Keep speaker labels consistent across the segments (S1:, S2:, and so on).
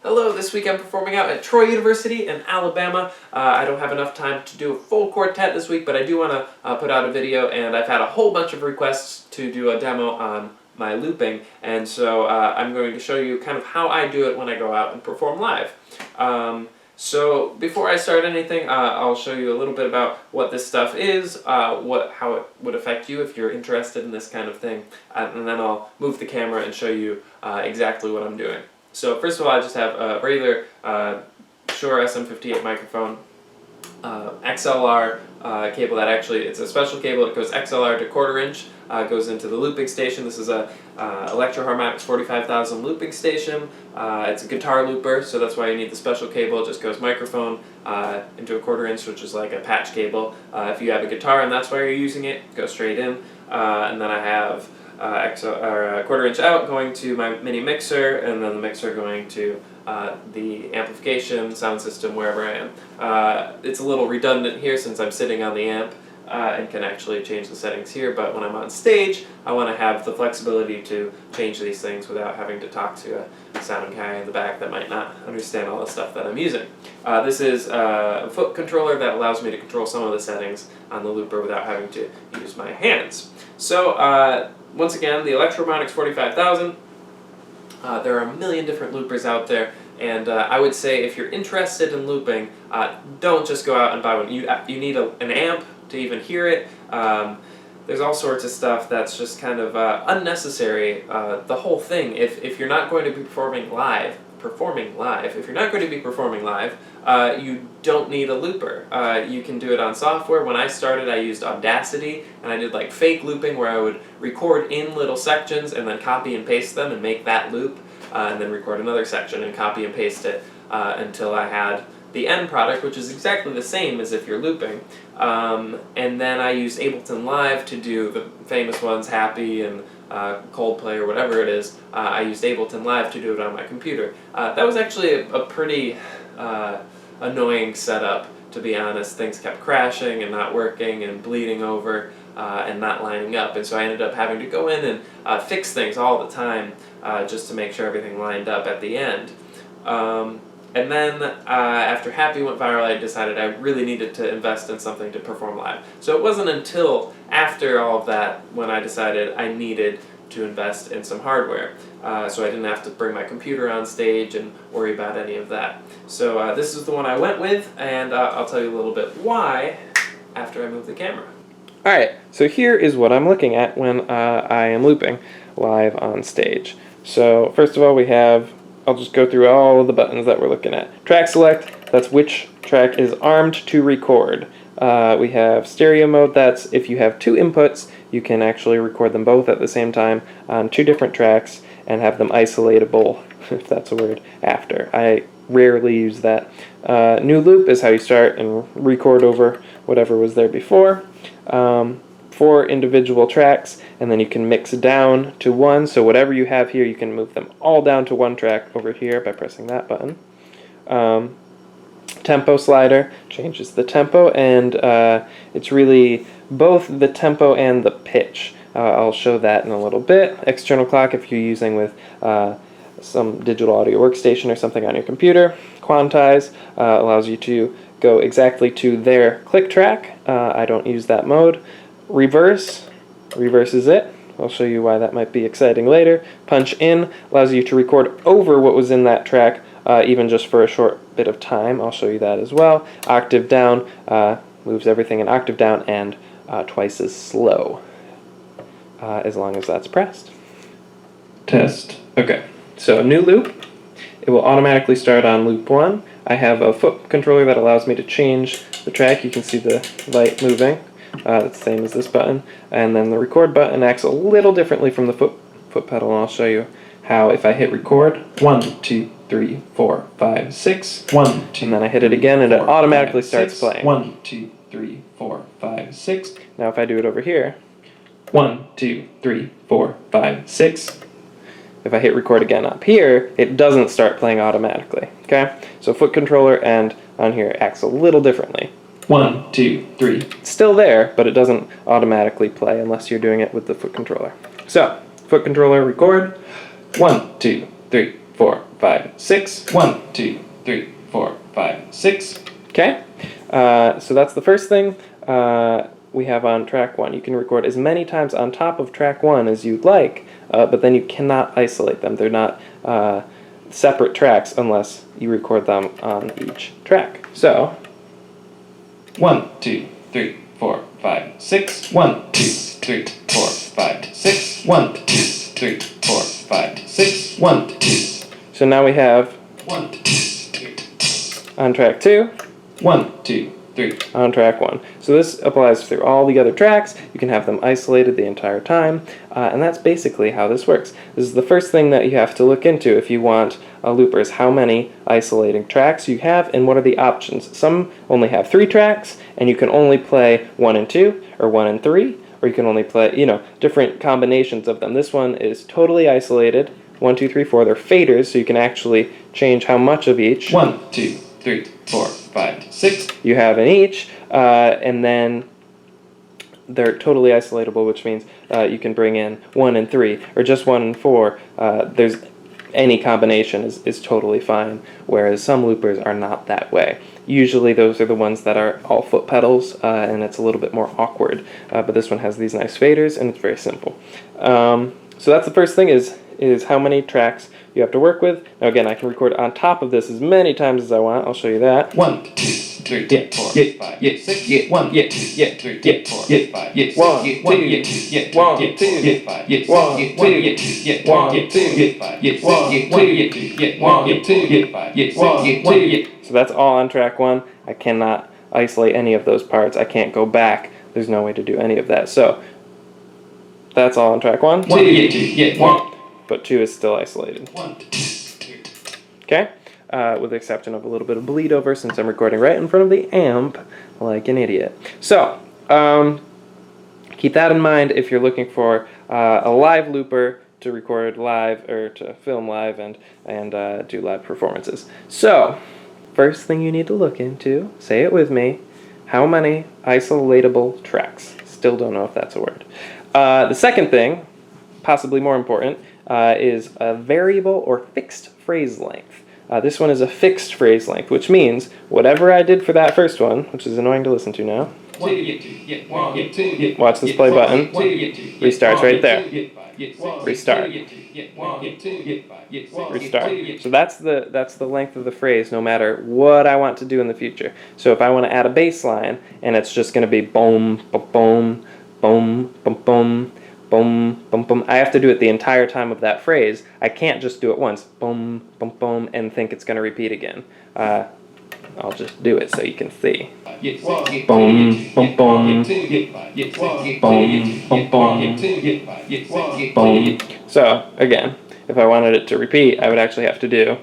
S1: Hello, this week I'm performing out at Troy University in Alabama. I don't have enough time to do a full quartet this week, but I do want to put out a video, and I've had a whole bunch of requests to do a demo on my looping, and so I'm going to show you kind of how I do it when I go out and perform live. So before I start anything, I'll show you a little bit about what this stuff is, how it would affect you if you're interested in this kind of thing, and then I'll move the camera and show you exactly what I'm doing. So first of all, I just have a regular Shure SM58 microphone, XLR cable that actually, it's a special cable. It goes XLR to 1/4 inch, goes into the looping station. This is a Electro-Harmonix 45,000 looping station. It's a guitar looper, so that's why you need the special cable. It just goes microphone into a 1/4 inch, which is like a patch cable. If you have a guitar and that's why you're using it, go straight in. And then I have 1/4 inch out going to my mini mixer, and then the mixer going to the amplification sound system wherever I am. It's a little redundant here since I'm sitting on the amp and can actually change the settings here, but when I'm on stage I want to have the flexibility to change these things without having to talk to a sound guy in the back that might not understand all the stuff that I'm using. This is a foot controller that allows me to control some of the settings on the looper without having to use my hands. So once again, the Electro-Harmonix 45,000. There are a million different loopers out there, and I would say if you're interested in looping, don't just go out and buy one. You need an amp to even hear it. There's all sorts of stuff that's just kind of unnecessary. The whole thing, if you're not going to be performing live, you don't need a looper. You can do it on software. When I started, I used Audacity, and I did like fake looping where I would record in little sections and then copy and paste them and make that loop, and then record another section and copy and paste it until I had the end product, which is exactly the same as if you're looping. And then I used Ableton Live to do the famous ones, Happy and Coldplay or whatever it is. I used Ableton Live to do it on my computer. That was actually a pretty annoying setup, to be honest. Things kept crashing and not working and bleeding over and not lining up, and so I ended up having to go in and fix things all the time just to make sure everything lined up at the end. And then after Happy went viral, I decided I really needed to invest in something to perform live. So it wasn't until after all of that when I decided I needed to invest in some hardware. So I didn't have to bring my computer on stage and worry about any of that. So this is the one I went with, and I'll tell you a little bit why after I move the camera.
S2: Alright, so here is what I'm looking at when I am looping live on stage. So first of all, we have, I'll just go through all of the buttons that we're looking at. Track select, that's which track is armed to record. We have stereo mode, that's if you have two inputs, you can actually record them both at the same time on two different tracks and have them isolatable, if that's a word, after. I rarely use that. New loop is how you start and record over whatever was there before. 4 individual tracks, and then you can mix down to one, so whatever you have here, you can move them all down to one track over here by pressing that button. Tempo slider changes the tempo, and it's really both the tempo and the pitch. I'll show that in a little bit. External clock if you're using with some digital audio workstation or something on your computer. Quantize allows you to go exactly to their click track. I don't use that mode. Reverse reverses it. I'll show you why that might be exciting later. Punch in allows you to record over what was in that track, even just for a short bit of time. I'll show you that as well. Octave down moves everything an octave down and twice as slow, as long as that's pressed. Test. Okay, so new loop. It will automatically start on loop 1. I have a foot controller that allows me to change the track. You can see the light moving. It's the same as this button. And then the record button acts a little differently from the foot pedal, and I'll show you how. If I hit record, 1, 2, 3, 4, 5, 6, 1, 2, and then I hit it again and it automatically starts playing. 1, 2, 3, 4, 5, 6. Now if I do it over here, 1, 2, 3, 4, 5, 6. If I hit record again up here, it doesn't start playing automatically. Okay? So foot controller and on here acts a little differently. 1, 2, 3. It's still there, but it doesn't automatically play unless you're doing it with the foot controller. So, foot controller, record. 1, 2, 3, 4, 5. 5, 6.
S3: 1, 2, 3, 4, 5, 6.
S2: Okay, so that's the first thing we have on track 1. You can record as many times on top of track 1 as you'd like, but then you cannot isolate them. They're not separate tracks unless you record them on each track. So
S3: 1, 2, 3, 4, 5, 6. 1, 2, 3, 4, 5, 6. 1, 2, 3, 4, 5, 6. 1, 2.
S2: So now we have
S3: 1, 2, 3.
S2: on track 2.
S3: 1, 2, 3.
S2: On track 1. So this applies through all the other tracks. You can have them isolated the entire time, and that's basically how this works. This is the first thing that you have to look into if you want a looper, is how many isolating tracks you have and what are the options. Some only have 3 tracks, and you can only play 1 and 2, or 1 and 3, or you can only play, different combinations of them. This one is totally isolated. 1, 2, 3, 4. They're faders, so you can actually change how much of each
S3: 1, 2, 3, 4, 5, 6.
S2: you have in each, and then they're totally isolatable, which means you can bring in 1 and 3, or just 1 and 4. There's any combination is totally fine, whereas some loopers are not that way. Usually those are the ones that are all foot pedals, and it's a little bit more awkward, but this one has these nice faders, and it's very simple. So that's the first thing, is how many tracks you have to work with. Now again, I can record on top of this as many times as I want. I'll show you that.
S3: 1, 2, 3, 4, 5, 6. 1, 2, 3, 4, 5, 6.
S2: 1, 2,
S3: 1, 2, 5, 6. 1, 2, 5, 6.
S2: So that's all on track 1. I cannot isolate any of those parts. I can't go back. There's no way to do any of that. So that's all on track 1.
S3: 1, 2, 1.
S2: But 2 is still isolated.
S3: 1, 2, 3.
S2: Okay? With the exception of a little bit of bleed over since I'm recording right in front of the amp like an idiot. So, keep that in mind if you're looking for a live looper to record live or to film live and do live performances. So, first thing you need to look into, say it with me, how many isolatable tracks? Still don't know if that's a word. The second thing, possibly more important, is a variable or fixed phrase length. This one is a fixed phrase length, which means whatever I did for that first one, which is annoying to listen to now. Watch this play button. Restarts right there. Restart. Restart. So that's the length of the phrase, no matter what I want to do in the future. So if I want to add a bass line, and it's just going to be boom, boom, boom, boom, boom, boom, boom, boom, boom. I have to do it the entire time of that phrase. I can't just do it once, boom, boom, boom, and think it's going to repeat again. I'll just do it so you can see. Boom, boom, boom, boom, boom, boom. So again, if I wanted it to repeat, I would actually have to do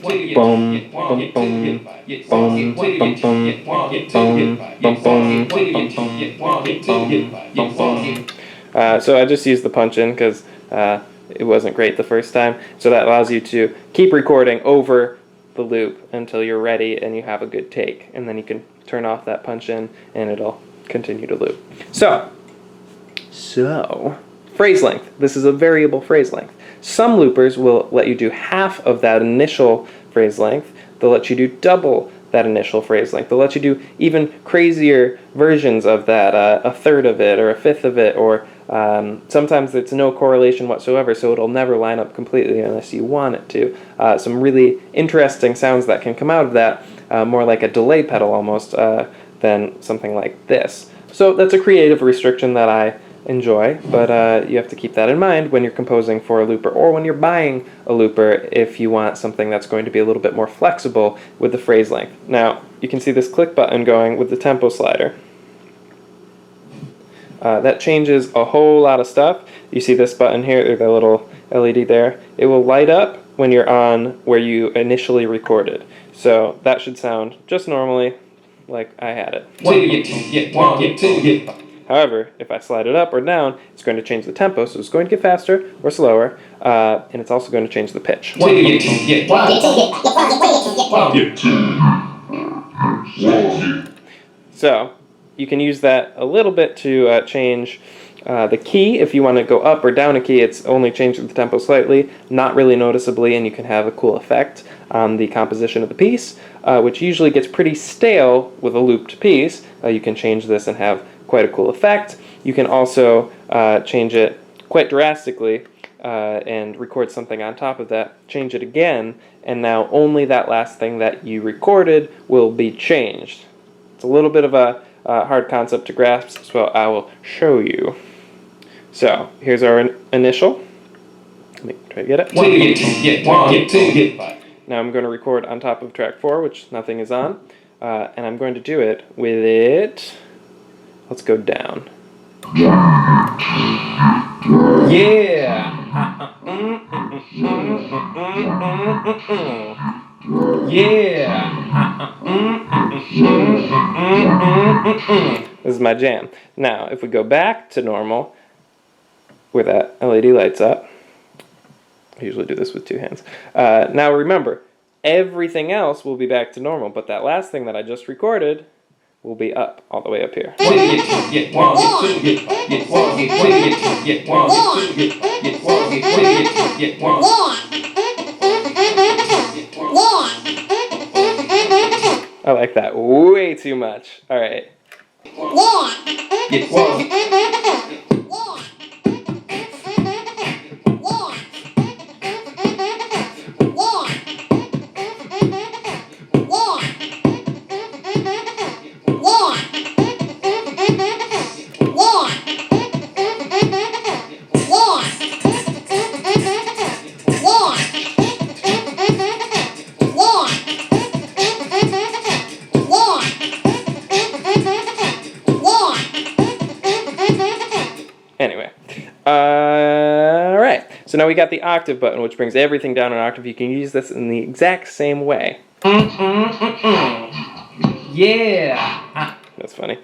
S2: boom, boom, boom, boom, boom, boom, boom, boom, boom, boom. So I just used the punch-in because it wasn't great the first time. So that allows you to keep recording over the loop until you're ready and you have a good take. And then you can turn off that punch-in and it'll continue to loop. So, phrase length. This is a variable phrase length. Some loopers will let you do half of that initial phrase length. They'll let you do double that initial phrase length. They'll let you do even crazier versions of that, a third of it or a fifth of it, or sometimes it's no correlation whatsoever, so it'll never line up completely unless you want it to. Some really interesting sounds that can come out of that, more like a delay pedal almost, than something like this. So that's a creative restriction that I enjoy, but you have to keep that in mind when you're composing for a looper or when you're buying a looper if you want something that's going to be a little bit more flexible with the phrase length. Now, you can see this click button going with the tempo slider. That changes a whole lot of stuff. You see this button here, or the little LED there. It will light up when you're on where you initially recorded. So that should sound just normally like I had it. However, if I slide it up or down, it's going to change the tempo, so it's going to get faster or slower, and it's also going to change the pitch. So, you can use that a little bit to change The key, if you want to go up or down a key, it's only changing the tempo slightly, not really noticeably, and you can have a cool effect on the composition of the piece, which usually gets pretty stale with a looped piece. You can change this and have quite a cool effect. You can also change it quite drastically and record something on top of that, change it again, and now only that last thing that you recorded will be changed. It's a little bit of a hard concept to grasp, so I will show you. So here's our initial. Let me try to get it. Now I'm going to record on top of track 4, which nothing is on, and I'm going to do it with it. Let's go down. Yeah. Yeah. This is my jam. Now, if we go back to normal, where that LED lights up, I usually do this with 2 hands. Now remember, everything else will be back to normal, but that last thing that I just recorded will be up, all the way up here. I like that way too much. All right. Anyway, alright, so now we got the octave button, which brings everything down an octave. You can use this in the exact same way. Yeah! That's funny.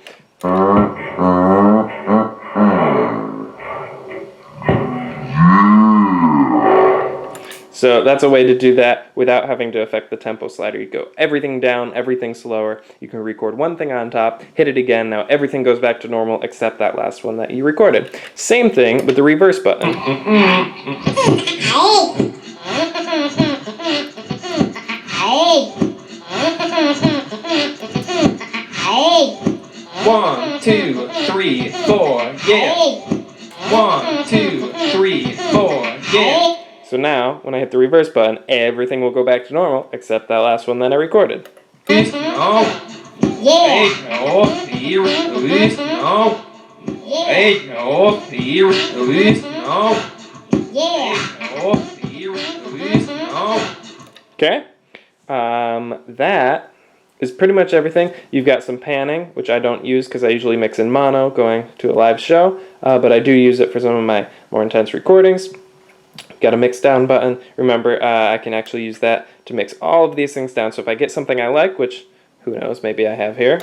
S2: So that's a way to do that without having to affect the tempo slider. You go everything down, everything slower. You can record one thing on top, hit it again. Now everything goes back to normal except that last one that you recorded. Same thing with the reverse button. 1, 2, 3, 4, yeah. 1, 2, 3, 4, yeah. So now, when I hit the reverse button, everything will go back to normal, except that last one that I recorded. Okay? That is pretty much everything. You've got some panning, which I don't use because I usually mix in mono going to a live show, but I do use it for some of my more intense recordings. Got a mix down button. Remember, I can actually use that to mix all of these things down. So if I get something I like, which who knows, maybe I have here.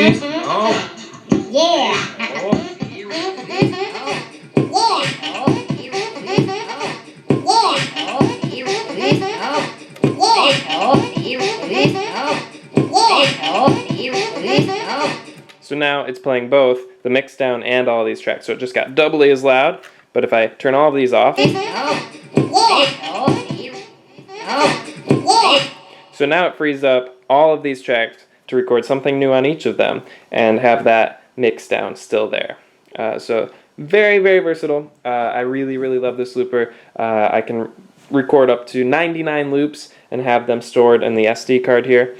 S2: So now it's playing both the mix down and all these tracks. So it just got doubly as loud. But if I turn all of these off, so now it frees up all of these tracks to record something new on each of them and have that mix down still there. So very, very versatile. I really, really love this looper. I can record up to 99 loops and have them stored in the SD card here.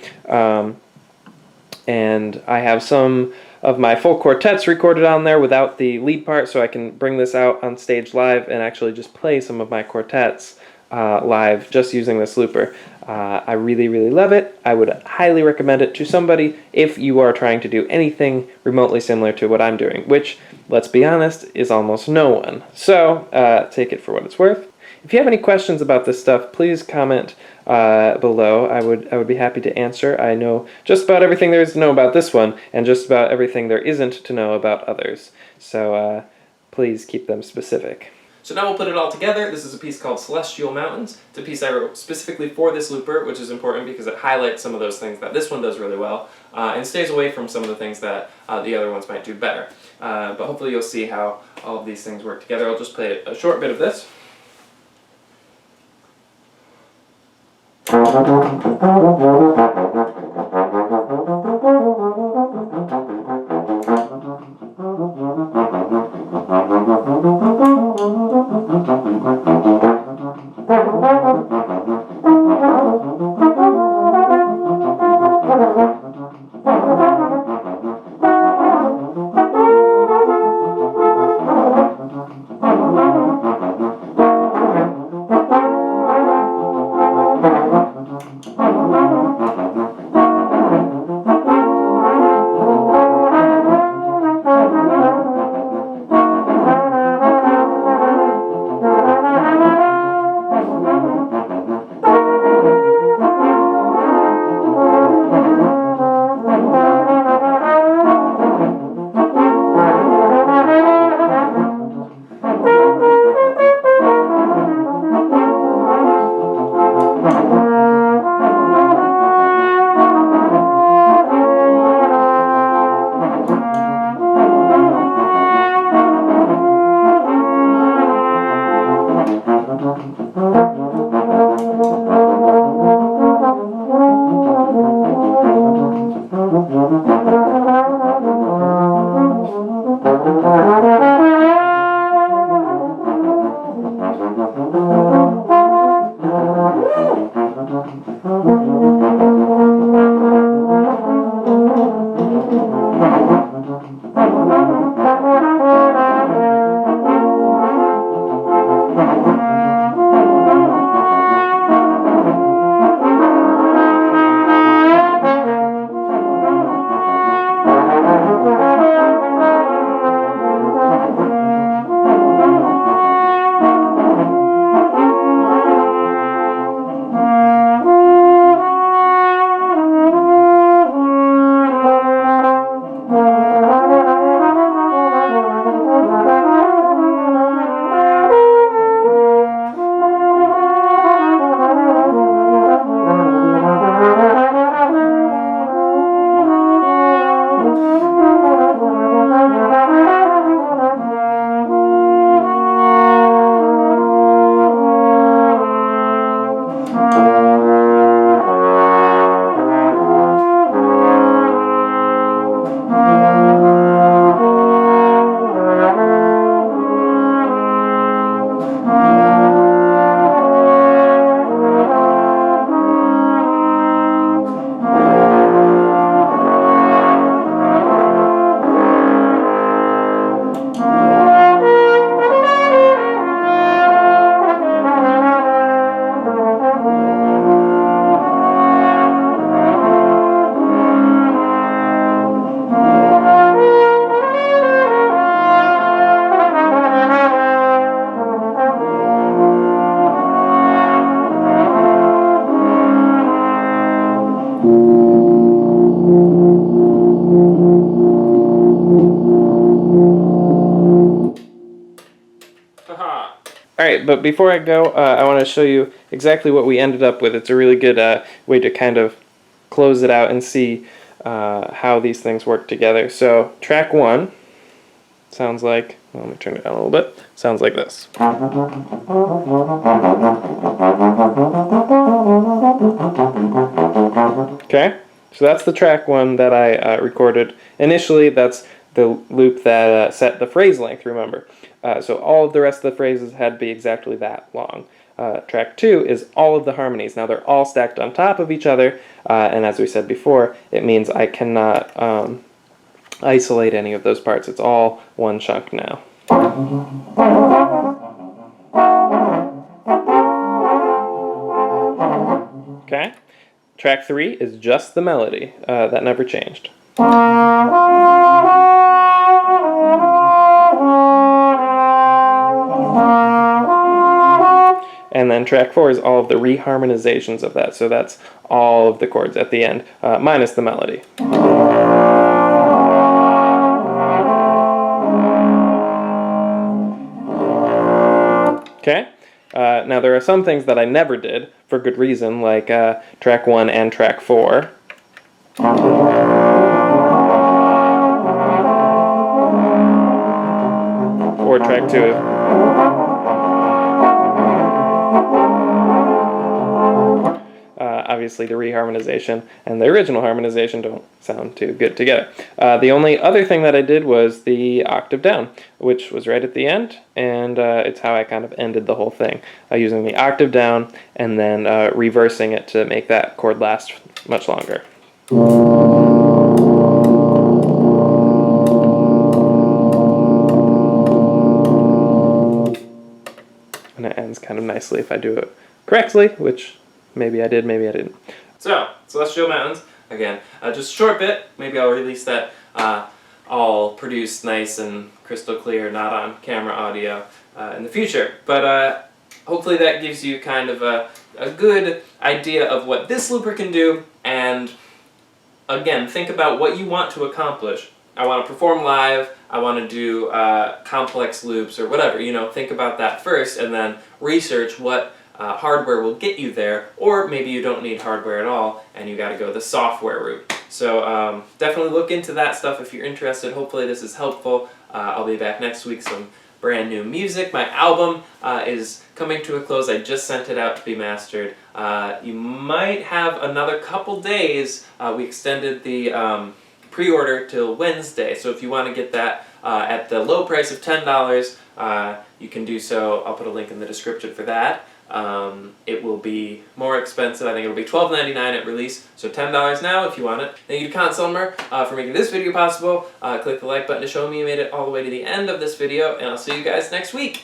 S2: And I have some of my full quartets recorded on there without the lead part, so I can bring this out on stage live and actually just play some of my quartets live just using this looper. I really, really love it. I would highly recommend it to somebody if you are trying to do anything remotely similar to what I'm doing, which, let's be honest, is almost no one. So take it for what it's worth. If you have any questions about this stuff, please comment below. I would be happy to answer. I know just about everything there is to know about this one, and just about everything there isn't to know about others. So please keep them specific.
S1: So now we'll put it all together. This is a piece called Celestial Mountains. It's a piece I wrote specifically for this looper, which is important because it highlights some of those things that this one does really well, and stays away from some of the things that the other ones might do better. But hopefully you'll see how all of these things work together. I'll just play a short bit of this.
S2: Alright, but before I go, I want to show you exactly what we ended up with. It's a really good way to kind of close it out and see how these things work together. So, track 1 sounds like, well, let me turn it down a little bit, sounds like this. Okay, so that's the track 1 that I recorded. Initially, that's the loop that set the phrase length, remember. So all of the rest of the phrases had to be exactly that long. Track 2 is all of the harmonies. Now they're all stacked on top of each other, and as we said before, it means I cannot isolate any of those parts. It's all one chunk now. Okay? Track 3 is just the melody. That never changed. And then track 4 is all of the reharmonizations of that. So that's all of the chords at the end, minus the melody. Now there are some things that I never did for good reason, like track 1 and track 4. Or track 2. Obviously the reharmonization and the original harmonization don't sound too good together. The only other thing that I did was the octave down, which was right at the end, and it's how I kind of ended the whole thing, using the octave down and then reversing it to make that chord last much longer. And it ends kind of nicely if I do it correctly, which maybe I did, maybe I didn't.
S1: So Celestial Mountains, again, just a short bit. Maybe I'll release that all produced nice and crystal clear, not on camera audio in the future. But hopefully that gives you kind of a good idea of what this looper can do. And again, think about what you want to accomplish. I want to perform live, I want to do complex loops or whatever, you know, think about that first and then research what hardware will get you there, or maybe you don't need hardware at all and you got to go the software route. So definitely look into that stuff if you're interested. Hopefully this is helpful. I'll be back next week, some brand new music. My album is coming to a close. I just sent it out to be mastered. You might have another couple days. We extended the pre-order till Wednesday, so if you want to get that at the low price of $10, you can do so. I'll put a link in the description for that. It will be more expensive. I think it'll be $12.99 at release, so $10 now if you want it. Thank you to Consumer for making this video possible. Click the like button to show me you made it all the way to the end of this video, and I'll see you guys next week.